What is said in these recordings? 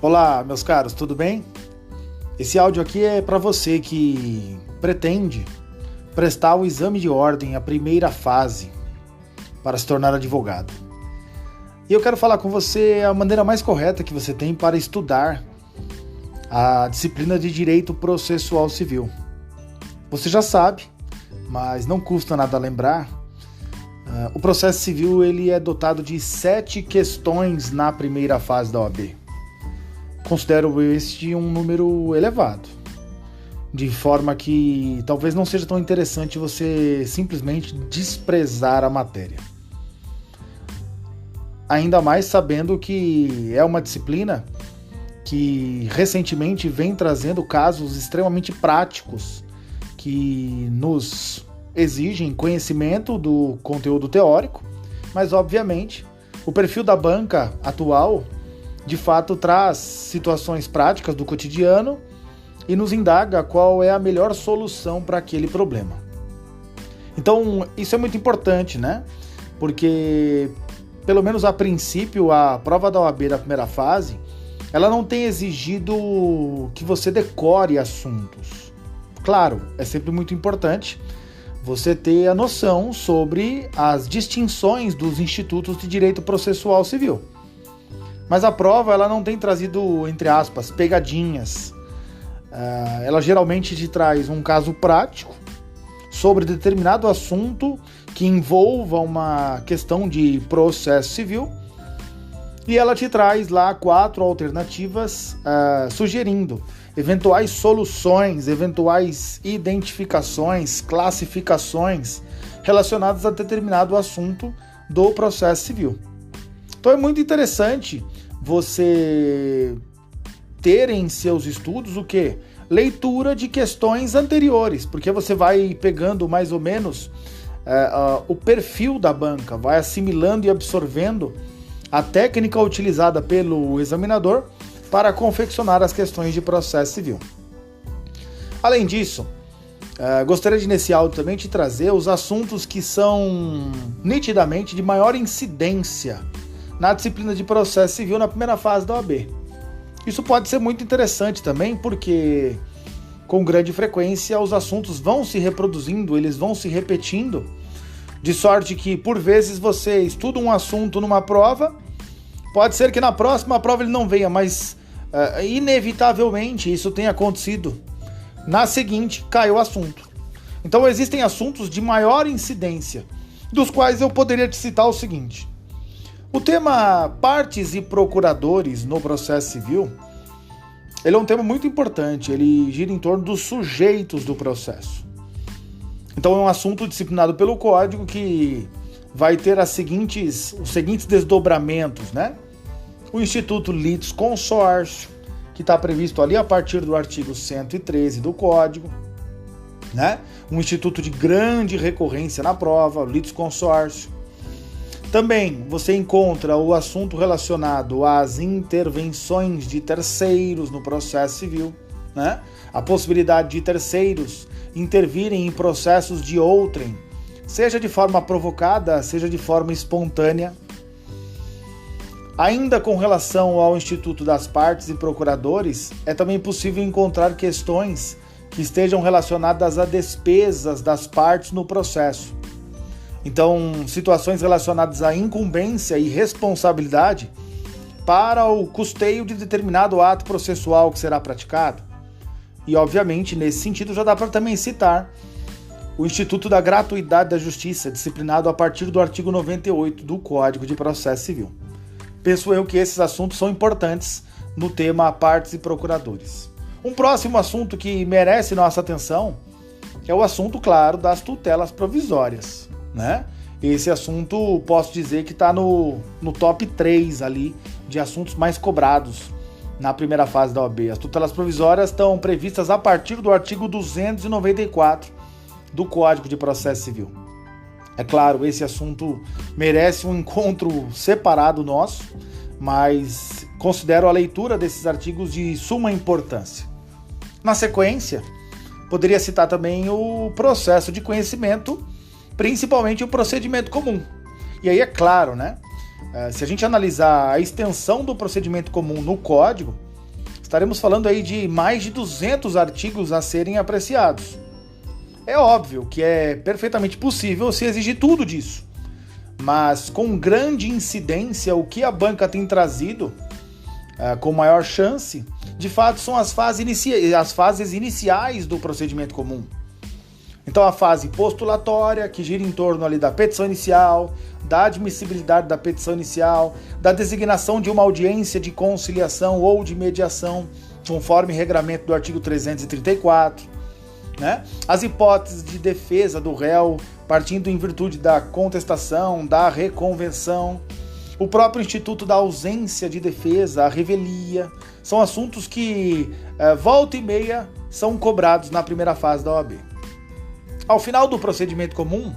Olá, meus caros, tudo bem? Esse áudio aqui é para você que pretende prestar o exame de ordem, a primeira fase, para se tornar advogado. E eu quero falar com você a maneira mais correta que você tem para estudar a disciplina de Direito Processual Civil. Você já sabe, mas não custa nada lembrar, o processo civil ele é dotado de 7 questões na primeira fase da OAB. Considero este um número elevado, de forma que talvez não seja tão interessante você simplesmente desprezar a matéria. Ainda mais sabendo que é uma disciplina que recentemente vem trazendo casos extremamente práticos que nos exigem conhecimento do conteúdo teórico, mas obviamente o perfil da banca atual de fato traz situações práticas do cotidiano e nos indaga qual é a melhor solução para aquele problema. Então, isso é muito importante, né? Porque, pelo menos a princípio, a prova da OAB da primeira fase, ela não tem exigido que você decore assuntos. Claro, é sempre muito importante você ter a noção sobre as distinções dos institutos de direito processual civil. Mas a prova ela não tem trazido, entre aspas, pegadinhas. Ela geralmente te traz um caso prático sobre determinado assunto que envolva uma questão de processo civil e ela te traz lá 4 alternativas sugerindo eventuais soluções, eventuais identificações, classificações relacionadas a determinado assunto do processo civil. Então é muito interessante você ter em seus estudos o quê? Leitura de questões anteriores, porque você vai pegando mais ou menos o perfil da banca, vai assimilando e absorvendo a técnica utilizada pelo examinador para confeccionar as questões de processo civil. Além disso, gostaria de nesse áudio também te trazer os assuntos que são nitidamente de maior incidência na disciplina de processo civil na primeira fase da OAB. Isso pode ser muito interessante também, porque com grande frequência os assuntos vão se reproduzindo, eles vão se repetindo, de sorte que por vezes você estuda um assunto numa prova, pode ser que na próxima prova ele não venha, mas inevitavelmente isso tem acontecido. Na seguinte, cai o assunto. Então existem assuntos de maior incidência, dos quais eu poderia te citar o seguinte. O tema partes e procuradores no processo civil, ele é um tema muito importante, ele gira em torno dos sujeitos do processo. Então é um assunto disciplinado pelo Código que vai ter os seguintes desdobramentos, né? O Instituto Litisconsórcio, que está previsto ali a partir do artigo 113 do Código, né? Um instituto de grande recorrência na prova, o litisconsórcio. Também você encontra o assunto relacionado às intervenções de terceiros no processo civil, né? A possibilidade de terceiros intervirem em processos de outrem, seja de forma provocada, seja de forma espontânea. Ainda com relação ao Instituto das Partes e Procuradores, é também possível encontrar questões que estejam relacionadas a despesas das partes no processo. Então, situações relacionadas à incumbência e responsabilidade para o custeio de determinado ato processual que será praticado. E, obviamente, nesse sentido, já dá para também citar o Instituto da Gratuidade da Justiça, disciplinado a partir do artigo 98 do Código de Processo Civil. Penso eu que esses assuntos são importantes no tema partes e procuradores. Um próximo assunto que merece nossa atenção é o assunto, claro, das tutelas provisórias, né? Esse assunto, posso dizer que está no top 3 ali de assuntos mais cobrados na primeira fase da OAB. As tutelas provisórias estão previstas a partir do artigo 294 do Código de Processo Civil. É claro, esse assunto merece um encontro separado nosso, mas considero a leitura desses artigos de suma importância. Na sequência, poderia citar também o processo de conhecimento, principalmente o procedimento comum. E aí é claro, né? Se a gente analisar a extensão do procedimento comum no Código, Estaremos falando aí de mais de 200 artigos a serem apreciados. É óbvio que é perfeitamente possível se exigir tudo disso, mas com grande incidência, o que a banca tem trazido com maior chance, de fato, são as fases iniciais do procedimento comum. Então, a fase postulatória, que gira em torno ali da petição inicial, da admissibilidade da petição inicial, da designação de uma audiência de conciliação ou de mediação, conforme regramento do artigo 334, né? As hipóteses de defesa do réu, partindo em virtude da contestação, da reconvenção, o próprio instituto da ausência de defesa, a revelia, são assuntos que, volta e meia, são cobrados na primeira fase da OAB. Ao final do procedimento comum,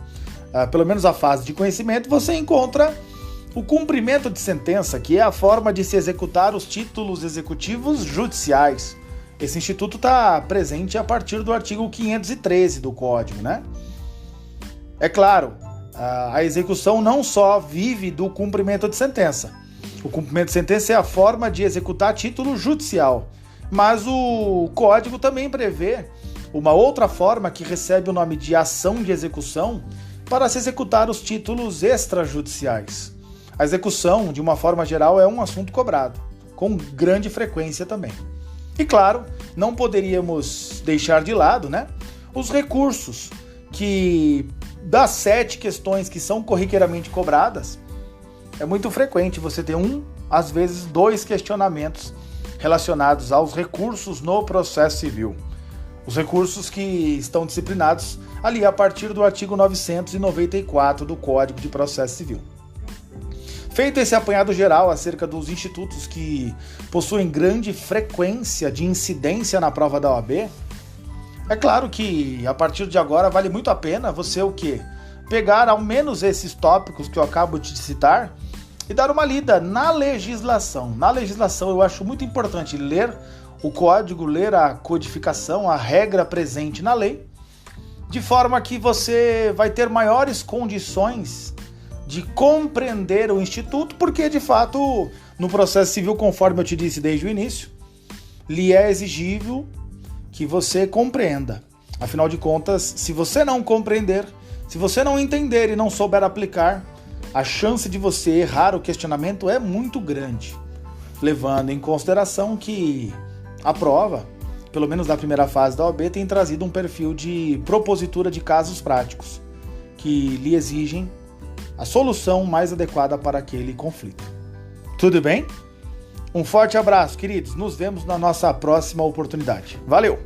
pelo menos a fase de conhecimento, você encontra o cumprimento de sentença, que é a forma de se executar os títulos executivos judiciais. Esse instituto está presente a partir do artigo 513 do Código, né? É claro, a execução não só vive do cumprimento de sentença. O cumprimento de sentença é a forma de executar título judicial, mas o Código também prevê uma outra forma que recebe o nome de ação de execução para se executar os títulos extrajudiciais. A execução, de uma forma geral, é um assunto cobrado, com grande frequência também. E claro, não poderíamos deixar de lado, né, os recursos, que das 7 questões que são corriqueiramente cobradas, é muito frequente você ter às vezes 2 questionamentos relacionados aos recursos no processo civil. Os recursos que estão disciplinados ali a partir do artigo 994 do Código de Processo Civil. Feito esse apanhado geral acerca dos institutos que possuem grande frequência de incidência na prova da OAB, é claro que a partir de agora vale muito a pena você o quê? Pegar ao menos esses tópicos que eu acabo de citar e dar uma lida na legislação. Na legislação eu acho muito importante ler o código, ler a codificação, a regra presente na lei, de forma que você vai ter maiores condições de compreender o instituto, porque de fato no processo civil, conforme eu te disse desde o início, lhe é exigível que você compreenda. Afinal de contas, se você não compreender, se você não entender e não souber aplicar, a chance de você errar o questionamento é muito grande, levando em consideração que a prova, pelo menos na primeira fase da OAB, tem trazido um perfil de propositura de casos práticos, que lhe exigem a solução mais adequada para aquele conflito. Tudo bem? Um forte abraço, queridos. Nos vemos na nossa próxima oportunidade. Valeu!